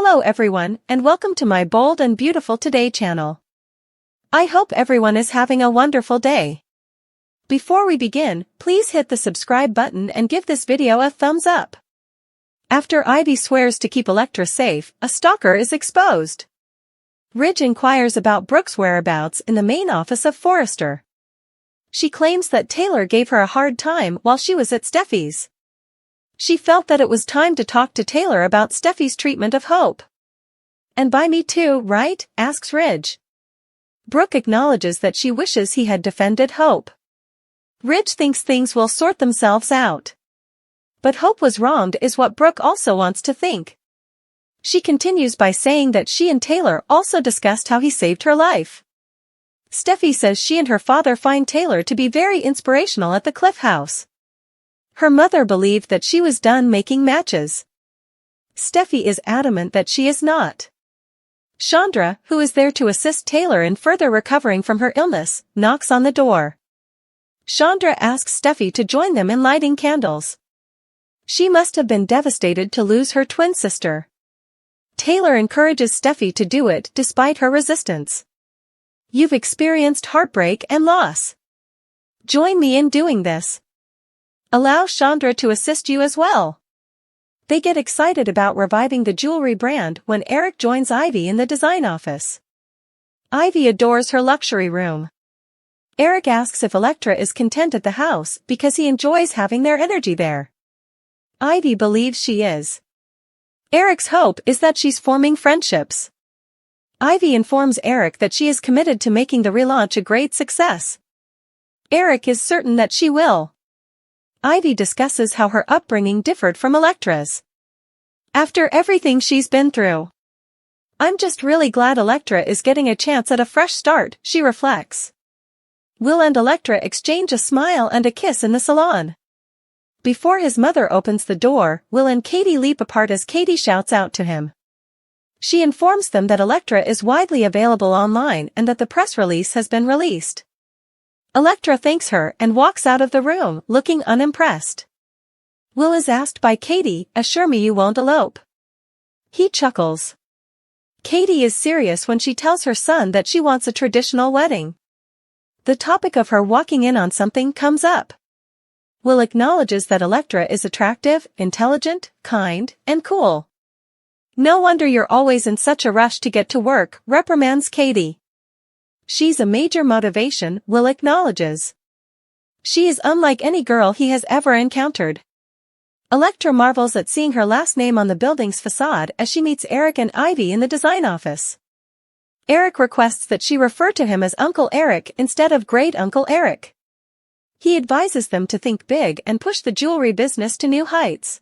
Hello everyone, and welcome to my Bold and Beautiful Today channel. I hope everyone is having a wonderful day. Before we begin, please hit the subscribe button and give this video a thumbs up. After Ivy swears to keep Electra safe, a stalker is exposed. Ridge inquires about Brook's whereabouts in the main office of Forrester. She claims that Taylor gave her a hard time while she was at Steffy's. She felt that it was time to talk to Taylor about Steffy's treatment of Hope. "And by me too, right?" asks Ridge. Brook acknowledges that she wishes he had defended Hope. Ridge thinks things will sort themselves out. But Hope was wronged is what Brook also wants to think. She continues by saying that she and Taylor also discussed how he saved her life. Steffy says she and her father find Taylor to be very inspirational at the Cliff House. Her mother believed that she was done making matches. Steffy is adamant that she is not. Chandra, who is there to assist Taylor in further recovering from her illness, knocks on the door. Chandra asks Steffy to join them in lighting candles. She must have been devastated to lose her twin sister. Taylor encourages Steffy to do it despite her resistance. "You've experienced heartbreak and loss. Join me in doing this. Allow Chandra to assist you as well." They get excited about reviving the jewelry brand when Eric joins Ivy in the design office. Ivy adores her luxury room. Eric asks if Electra is content at the house because he enjoys having their energy there. Ivy believes she is. Eric's hope is that she's forming friendships. Ivy informs Eric that she is committed to making the relaunch a great success. Eric is certain that she will. Ivy discusses how her upbringing differed from Electra's. "After everything she's been through, I'm just really glad Electra is getting a chance at a fresh start," she reflects. Will and Electra exchange a smile and a kiss in the salon. Before his mother opens the door, Will and Katie leap apart as Katie shouts out to him. She informs them that Electra is widely available online and that the press release has been released. Electra thanks her and walks out of the room, looking unimpressed. Will is asked by Katie, "Assure me you won't elope." He chuckles. Katie is serious when she tells her son that she wants a traditional wedding. The topic of her walking in on something comes up. Will acknowledges that Electra is attractive, intelligent, kind, and cool. "No wonder you're always in such a rush to get to work," reprimands Katie. "She's a major motivation," Will acknowledges. "She is unlike any girl he has ever encountered." Electra marvels at seeing her last name on the building's facade as she meets Eric and Ivy in the design office. Eric requests that she refer to him as Uncle Eric instead of Great Uncle Eric. He advises them to think big and push the jewelry business to new heights.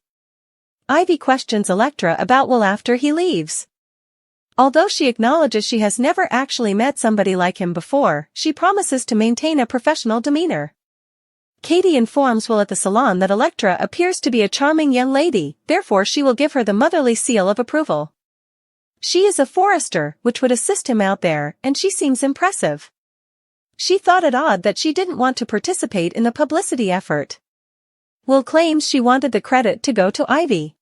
Ivy questions Electra about Will after he leaves. Although she acknowledges she has never actually met somebody like him before, she promises to maintain a professional demeanor. Katie informs Will at the salon that Electra appears to be a charming young lady, therefore she will give her the motherly seal of approval. She is a Forrester, which would assist him out there, and she seems impressive. She thought it odd that she didn't want to participate in the publicity effort. Will claims she wanted the credit to go to Ivy.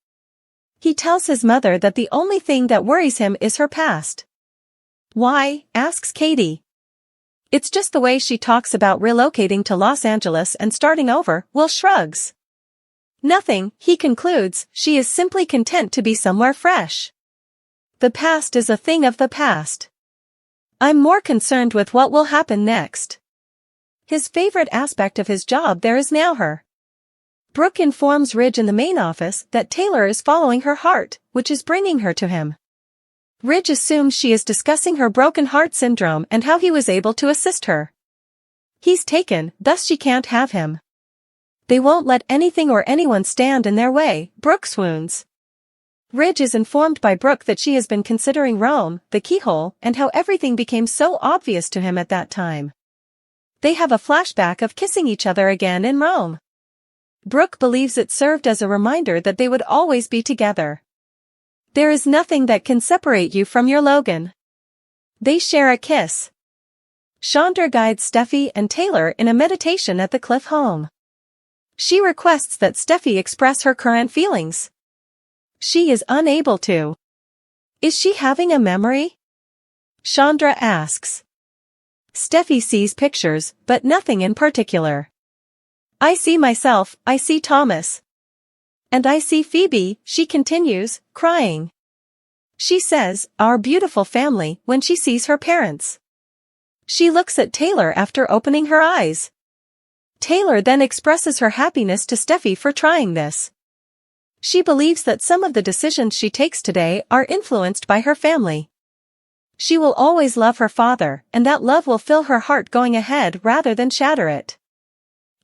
He tells his mother that the only thing that worries him is her past. "Why?" asks Katie. "It's just the way she talks about relocating to Los Angeles and starting over." Will shrugs. "Nothing," he concludes, "she is simply content to be somewhere fresh. The past is a thing of the past. I'm more concerned with what will happen next." His favorite aspect of his job there is now her. Brook informs Ridge in the main office that Taylor is following her heart, which is bringing her to him. Ridge assumes she is discussing her broken heart syndrome and how he was able to assist her. He's taken, thus she can't have him. They won't let anything or anyone stand in their way, Brook swoons. Ridge is informed by Brook that she has been considering Rome, the keyhole, and how everything became so obvious to him at that time. They have a flashback of kissing each other again in Rome. Brook believes it served as a reminder that they would always be together. "There is nothing that can separate you from your Logan." They share a kiss. Chandra guides Steffy and Taylor in a meditation at the Cliff home. She requests that Steffy express her current feelings. She is unable to. Is she having a memory? Chandra asks. Steffy sees pictures, but nothing in particular. I see myself, I see Thomas. And I see Phoebe, she continues, crying. She says, our beautiful family, when she sees her parents. She looks at Taylor after opening her eyes. Taylor then expresses her happiness to Steffy for trying this. She believes that some of the decisions she takes today are influenced by her family. She will always love her father, and that love will fill her heart going ahead rather than shatter it.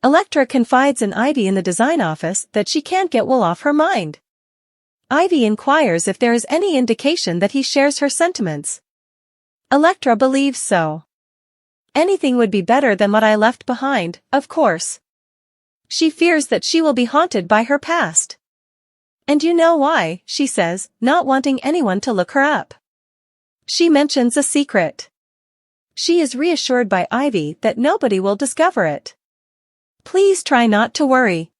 Electra confides in Ivy in the design office that she can't get Will off her mind. Ivy inquires if there is any indication that he shares her sentiments. Electra believes so. Anything would be better than what I left behind, of course. She fears that she will be haunted by her past. And you know why, she says, not wanting anyone to look her up. She mentions a secret. She is reassured by Ivy that nobody will discover it. Please try not to worry.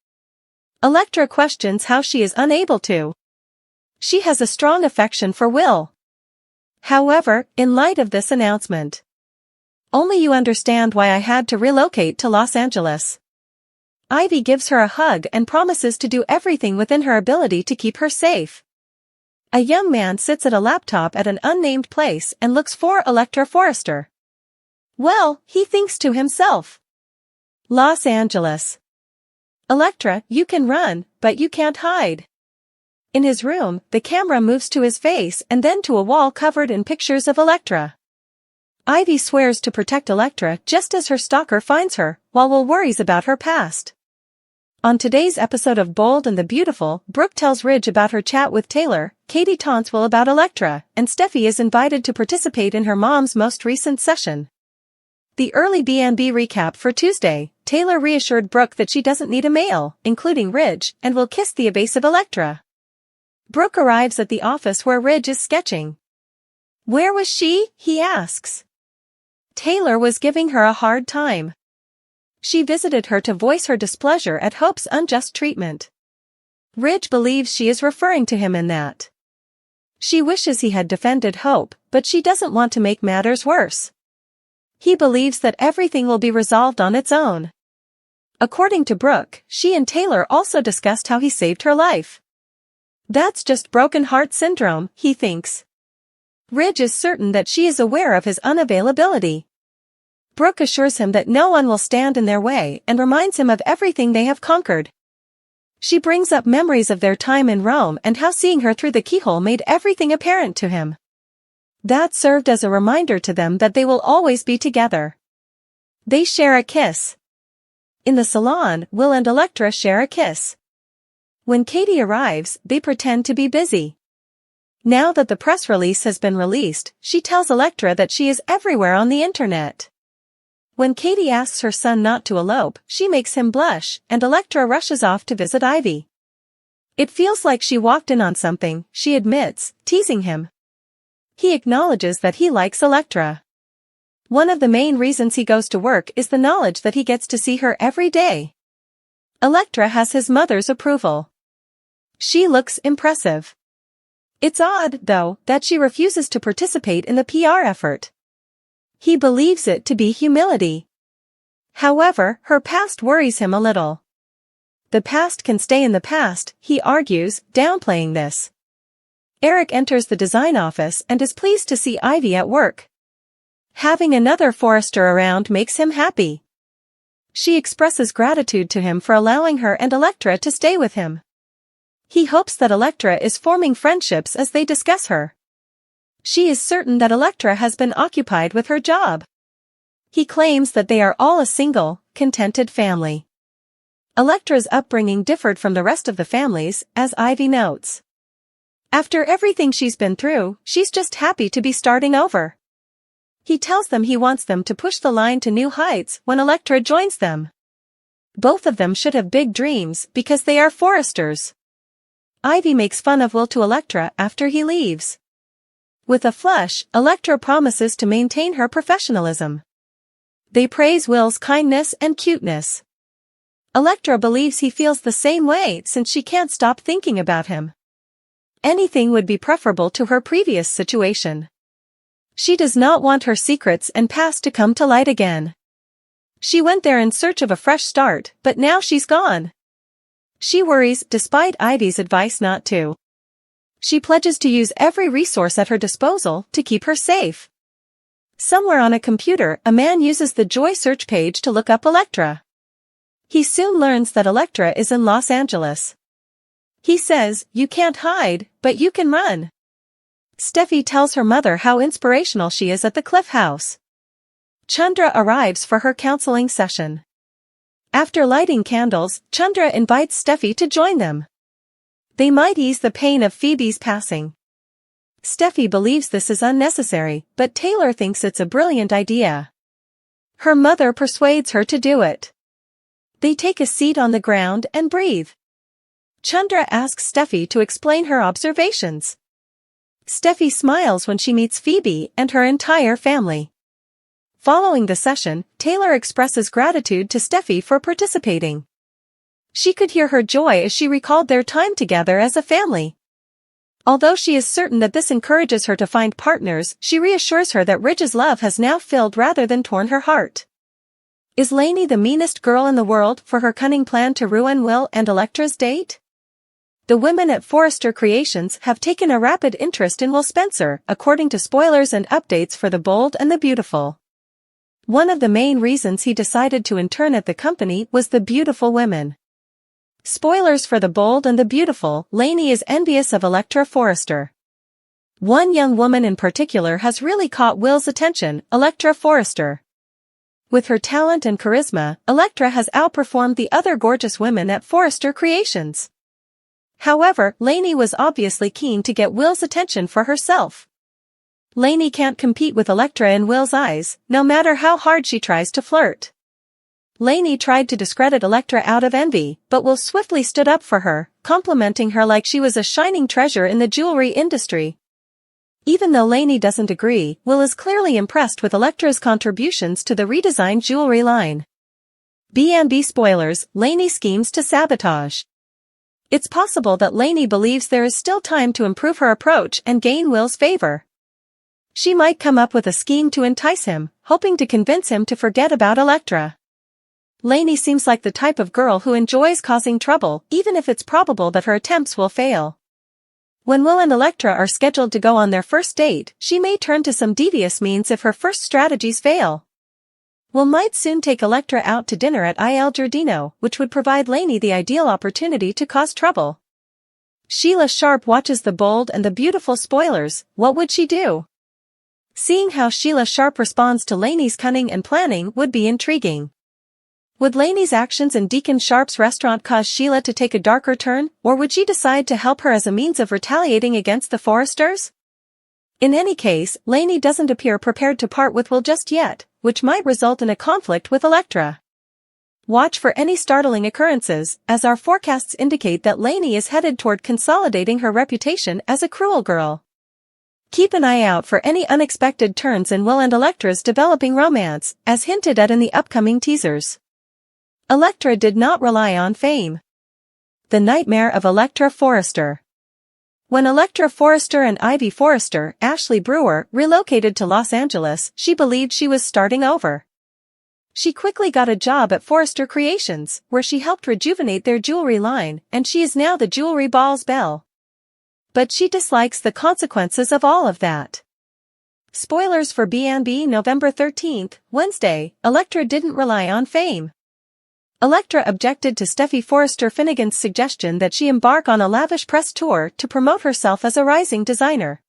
Electra questions how she is unable to. She has a strong affection for Will. However, in light of this announcement, only you understand why I had to relocate to Los Angeles. Ivy gives her a hug and promises to do everything within her ability to keep her safe. A young man sits at a laptop at an unnamed place and looks for Electra Forrester. Well, he thinks to himself. Los Angeles. Electra, you can run, but you can't hide. In his room, the camera moves to his face and then to a wall covered in pictures of Electra. Ivy swears to protect Electra just as her stalker finds her, while Will worries about her past. On today's episode of Bold and the Beautiful, Brook tells Ridge about her chat with Taylor, Katie taunts Will about Electra, and Steffy is invited to participate in her mom's most recent session. The early B&B recap for Tuesday, Taylor reassured Brook that she doesn't need a male, including Ridge, and will kiss the evasive Electra. Brook arrives at the office where Ridge is sketching. Where was she? He asks. Taylor was giving her a hard time. She visited her to voice her displeasure at Hope's unjust treatment. Ridge believes she is referring to him in that. She wishes he had defended Hope, but she doesn't want to make matters worse. He believes that everything will be resolved on its own. According to Brook, she and Taylor also discussed how he saved her life. That's just broken heart syndrome, he thinks. Ridge is certain that she is aware of his unavailability. Brook assures him that no one will stand in their way and reminds him of everything they have conquered. She brings up memories of their time in Rome and how seeing her through the keyhole made everything apparent to him. That served as a reminder to them that they will always be together. They share a kiss. In the salon, Will and Electra share a kiss. When Katie arrives, they pretend to be busy. Now that the press release has been released, she tells Electra that she is everywhere on the internet. When Katie asks her son not to elope, she makes him blush, and Electra rushes off to visit Ivy. It feels like she walked in on something, she admits, teasing him. He acknowledges that he likes Electra. One of the main reasons he goes to work is the knowledge that he gets to see her every day. Electra has his mother's approval. She looks impressive. It's odd, though, that she refuses to participate in the PR effort. He believes it to be humility. However, her past worries him a little. The past can stay in the past, he argues, downplaying this. Eric enters the design office and is pleased to see Ivy at work. Having another Forrester around makes him happy. She expresses gratitude to him for allowing her and Electra to stay with him. He hopes that Electra is forming friendships as they discuss her. She is certain that Electra has been occupied with her job. He claims that they are all a single, contented family. Electra's upbringing differed from the rest of the families, as Ivy notes. After everything she's been through, she's just happy to be starting over. He tells them he wants them to push the line to new heights when Electra joins them. Both of them should have big dreams because they are Forresters. Ivy makes fun of Will to Electra after he leaves. With a flush, Electra promises to maintain her professionalism. They praise Will's kindness and cuteness. Electra believes he feels the same way since she can't stop thinking about him. anything would be preferable to her previous situation. She does not want her secrets and past to come to light again. She went there in search of a fresh start, but now she's gone. She worries, despite Ivy's advice not to. She pledges to use every resource at her disposal to keep her safe. Somewhere on a computer, a man uses the Joy search page to look up Electra. He soon learns that Electra is in Los Angeles. He says, "You can't hide, but you can run." Steffy tells her mother how inspirational she is at the Cliff House. Chandra arrives for her counseling session. After lighting candles, Chandra invites Steffy to join them. They might ease the pain of Phoebe's passing. Steffy believes this is unnecessary, but Taylor thinks it's a brilliant idea. Her mother persuades her to do it. They take a seat on the ground and breathe. Chandra asks Steffy to explain her observations. Steffy smiles when she meets Phoebe and her entire family. Following the session, Taylor expresses gratitude to Steffy for participating. She could hear her joy as she recalled their time together as a family. Although she is certain that this encourages her to find partners, she reassures her that Ridge's love has now filled rather than torn her heart. Is Lainey the meanest girl in the world for her cunning plan to ruin Will and Electra's date? The women at Forrester Creations have taken a rapid interest in Will Spencer, according to spoilers and updates for The Bold and the Beautiful. One of the main reasons he decided to intern at the company was the beautiful women. Spoilers for The Bold and the Beautiful, Lainey is envious of Electra Forrester. One young woman in particular has really caught Will's attention, Electra Forrester. With her talent and charisma, Electra has outperformed the other gorgeous women at Forrester Creations. However, Lainey was obviously keen to get Will's attention for herself. Lainey can't compete with Electra in Will's eyes, no matter how hard she tries to flirt. Lainey tried to discredit Electra out of envy, but Will swiftly stood up for her, complimenting her like she was a shining treasure in the jewelry industry. Even though Lainey doesn't agree, Will is clearly impressed with Electra's contributions to the redesigned jewelry line. B&B spoilers, Lainey schemes to sabotage. It's possible that Lainey believes there is still time to improve her approach and gain Will's favor. She might come up with a scheme to entice him, hoping to convince him to forget about Electra. Lainey seems like the type of girl who enjoys causing trouble, even if it's probable that her attempts will fail. When Will and Electra are scheduled to go on their first date, she may turn to some devious means if her first strategies fail. Will might soon take Electra out to dinner at Il Giardino, which would provide Lainey the ideal opportunity to cause trouble. Sheila Sharp watches The Bold and the Beautiful spoilers. What would she do? Seeing how Sheila Sharp responds to Lainey's cunning and planning would be intriguing. Would Lainey's actions in Deacon Sharp's restaurant cause Sheila to take a darker turn, or would she decide to help her as a means of retaliating against the Forresters? In any case, Lainey doesn't appear prepared to part with Will just yet, which might result in a conflict with Electra. Watch for any startling occurrences, as our forecasts indicate that Lainey is headed toward consolidating her reputation as a cruel girl. Keep an eye out for any unexpected turns in Will and Electra's developing romance, as hinted at in the upcoming teasers. Electra did not rely on fame. The nightmare of Electra Forrester. When Electra Forrester and Ivy Forrester, Ashley Brewer, relocated to Los Angeles, she believed she was starting over. She quickly got a job at Forrester Creations, where she helped rejuvenate their jewelry line, and she is now the jewelry ball's belle. But she dislikes the consequences of all of that. Spoilers for B&B November 13th, Wednesday, Electra didn't rely on fame. Electra objected to Steffy Forrester Finnegan's suggestion that she embark on a lavish press tour to promote herself as a rising designer.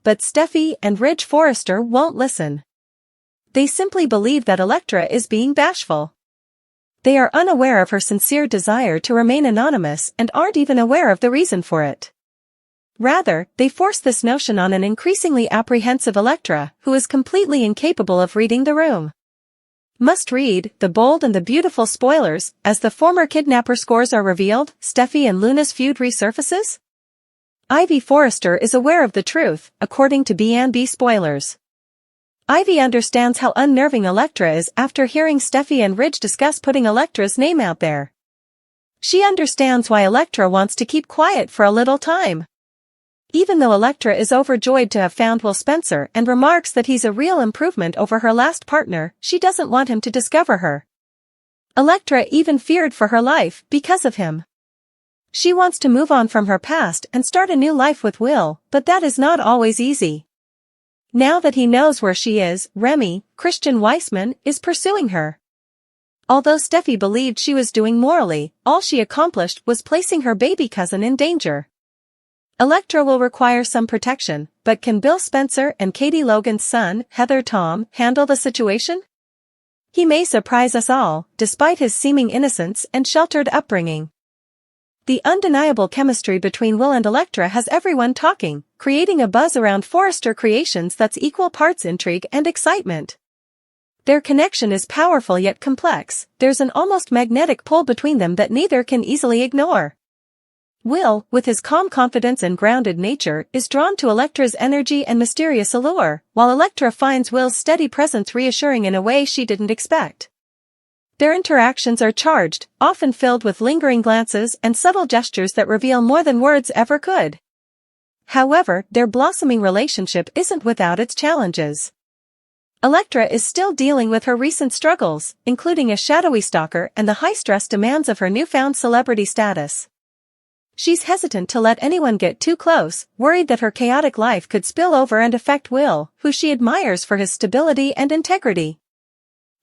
But Steffy and Ridge Forrester won't listen. They simply believe that Electra is being bashful. They are unaware of her sincere desire to remain anonymous and aren't even aware of the reason for it. Rather, they force this notion on an increasingly apprehensive Electra, who is completely incapable of reading the room. Must read The Bold and the Beautiful spoilers, as the former kidnapper scores are revealed. Steffy and Luna's feud resurfaces? Ivy Forrester is aware of the truth, according to B&B spoilers. Ivy understands how unnerving Electra is after hearing Steffy and Ridge discuss putting Electra's name out there. She understands why Electra wants to keep quiet for a little time. Even though Electra is overjoyed to have found Will Spencer and remarks that he's a real improvement over her last partner, she doesn't want him to discover her. Electra even feared for her life because of him. She wants to move on from her past and start a new life with Will, but that is not always easy. Now that he knows where she is, Remy, Christian Weissman, is pursuing her. Although Steffi believed she was doing morally, all she accomplished was placing her baby cousin in danger. Electra will require some protection, but can Bill Spencer and Katie Logan's son, Heather Tom, handle the situation? He may surprise us all, despite his seeming innocence and sheltered upbringing. The undeniable chemistry between Will and Electra has everyone talking, creating a buzz around Forrester Creations that's equal parts intrigue and excitement. Their connection is powerful yet complex. There's an almost magnetic pull between them that neither can easily ignore. Will, with his calm confidence and grounded nature, is drawn to Electra's energy and mysterious allure, while Electra finds Will's steady presence reassuring in a way she didn't expect. Their interactions are charged, often filled with lingering glances and subtle gestures that reveal more than words ever could. However, their blossoming relationship isn't without its challenges. Electra is still dealing with her recent struggles, including a shadowy stalker and the high-stress demands of her newfound celebrity status. She's hesitant to let anyone get too close, worried that her chaotic life could spill over and affect Will, who she admires for his stability and integrity.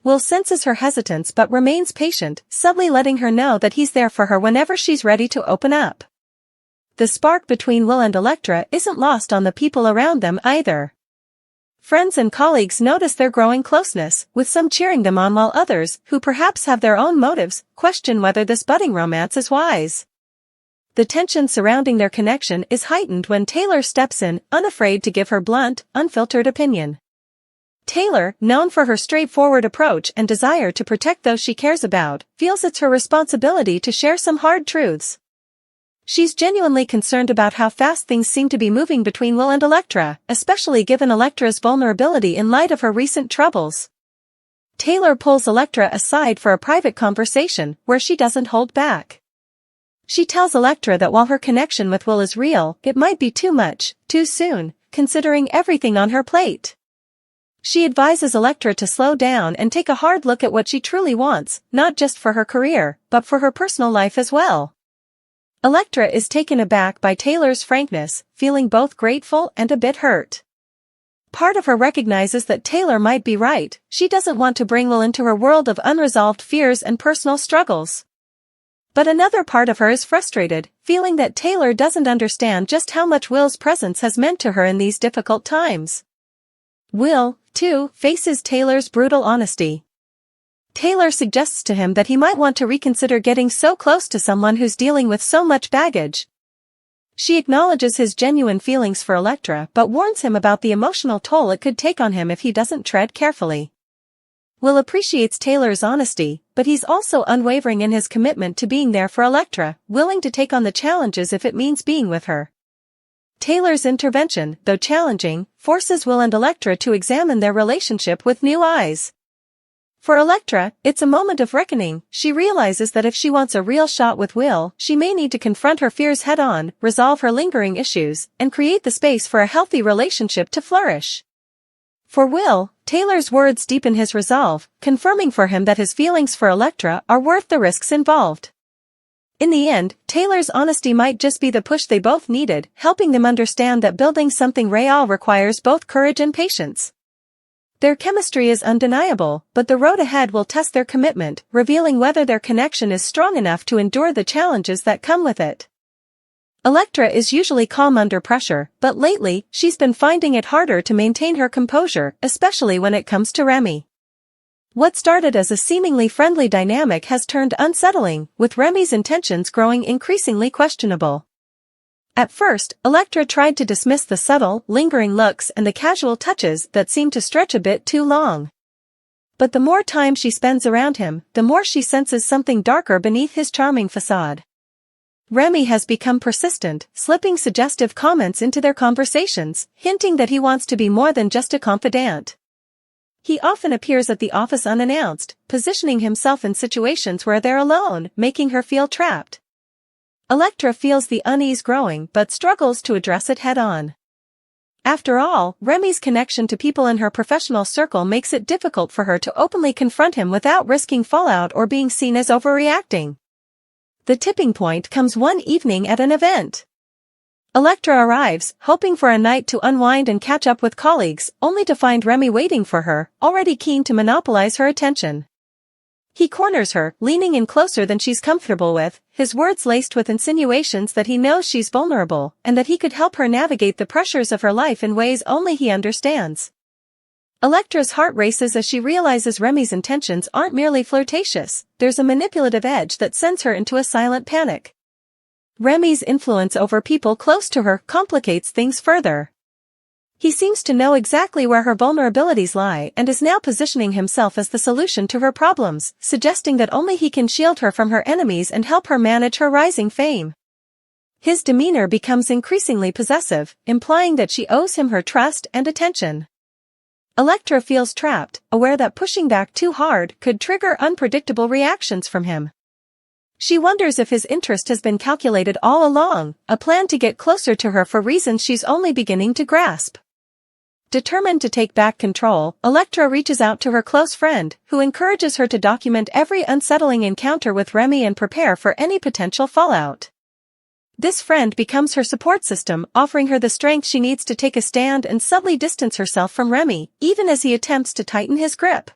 Will senses her hesitance but remains patient, subtly letting her know that he's there for her whenever she's ready to open up. The spark between Will and Electra isn't lost on the people around them either. Friends and colleagues notice their growing closeness, with some cheering them on while others, who perhaps have their own motives, question whether this budding romance is wise. The tension surrounding their connection is heightened when Taylor steps in, unafraid to give her blunt, unfiltered opinion. Taylor, known for her straightforward approach and desire to protect those she cares about, feels it's her responsibility to share some hard truths. She's genuinely concerned about how fast things seem to be moving between Will and Electra, especially given Electra's vulnerability in light of her recent troubles. Taylor pulls Electra aside for a private conversation, where she doesn't hold back. She tells Electra that while her connection with Will is real, it might be too much, too soon, considering everything on her plate. She advises Electra to slow down and take a hard look at what she truly wants, not just for her career, but for her personal life as well. Electra is taken aback by Taylor's frankness, feeling both grateful and a bit hurt. Part of her recognizes that Taylor might be right. She doesn't want to bring Will into her world of unresolved fears and personal struggles. But another part of her is frustrated, feeling that Taylor doesn't understand just how much Will's presence has meant to her in these difficult times. Will, too, faces Taylor's brutal honesty. Taylor suggests to him that he might want to reconsider getting so close to someone who's dealing with so much baggage. She acknowledges his genuine feelings for Electra but warns him about the emotional toll it could take on him if he doesn't tread carefully. Will appreciates Taylor's honesty, but he's also unwavering in his commitment to being there for Electra, willing to take on the challenges if it means being with her. Taylor's intervention, though challenging, forces Will and Electra to examine their relationship with new eyes. For Electra, it's a moment of reckoning. She realizes that if she wants a real shot with Will, she may need to confront her fears head-on, resolve her lingering issues, and create the space for a healthy relationship to flourish. For Will, Taylor's words deepen his resolve, confirming for him that his feelings for Electra are worth the risks involved. In the end, Taylor's honesty might just be the push they both needed, helping them understand that building something real requires both courage and patience. Their chemistry is undeniable, but the road ahead will test their commitment, revealing whether their connection is strong enough to endure the challenges that come with it. Electra is usually calm under pressure, but lately, she's been finding it harder to maintain her composure, especially when it comes to Remy. What started as a seemingly friendly dynamic has turned unsettling, with Remy's intentions growing increasingly questionable. At first, Electra tried to dismiss the subtle, lingering looks and the casual touches that seemed to stretch a bit too long. But the more time she spends around him, the more she senses something darker beneath his charming facade. Remy has become persistent, slipping suggestive comments into their conversations, hinting that he wants to be more than just a confidant. He often appears at the office unannounced, positioning himself in situations where they're alone, making her feel trapped. Electra feels the unease growing but struggles to address it head-on. After all, Remy's connection to people in her professional circle makes it difficult for her to openly confront him without risking fallout or being seen as overreacting. The tipping point comes one evening at an event. Electra arrives, hoping for a night to unwind and catch up with colleagues, only to find Remy waiting for her, already keen to monopolize her attention. He corners her, leaning in closer than she's comfortable with, his words laced with insinuations that he knows she's vulnerable and that he could help her navigate the pressures of her life in ways only he understands. Electra's heart races as she realizes Remy's intentions aren't merely flirtatious, there's a manipulative edge that sends her into a silent panic. Remy's influence over people close to her complicates things further. He seems to know exactly where her vulnerabilities lie and is now positioning himself as the solution to her problems, suggesting that only he can shield her from her enemies and help her manage her rising fame. His demeanor becomes increasingly possessive, implying that she owes him her trust and attention. Electra feels trapped, aware that pushing back too hard could trigger unpredictable reactions from him. She wonders if his interest has been calculated all along, a plan to get closer to her for reasons she's only beginning to grasp. Determined to take back control, Electra reaches out to her close friend, who encourages her to document every unsettling encounter with Remy and prepare for any potential fallout. This friend becomes her support system, offering her the strength she needs to take a stand and subtly distance herself from Remy, even as he attempts to tighten his grip.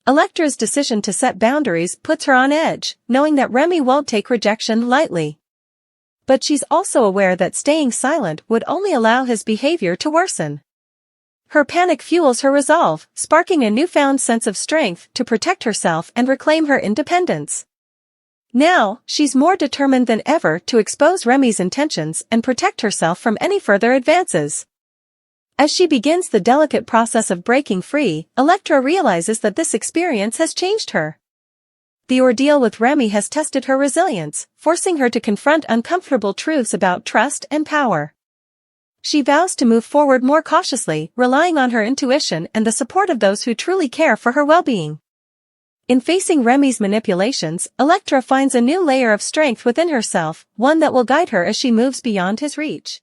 Electra's decision to set boundaries puts her on edge, knowing that Remy won't take rejection lightly. But she's also aware that staying silent would only allow his behavior to worsen. Her panic fuels her resolve, sparking a newfound sense of strength to protect herself and reclaim her independence. Now, she's more determined than ever to expose Remy's intentions and protect herself from any further advances. As she begins the delicate process of breaking free, Electra realizes that this experience has changed her. The ordeal with Remy has tested her resilience, forcing her to confront uncomfortable truths about trust and power. She vows to move forward more cautiously, relying on her intuition and the support of those who truly care for her well-being. In facing Remy's manipulations, Electra finds a new layer of strength within herself, one that will guide her as she moves beyond his reach.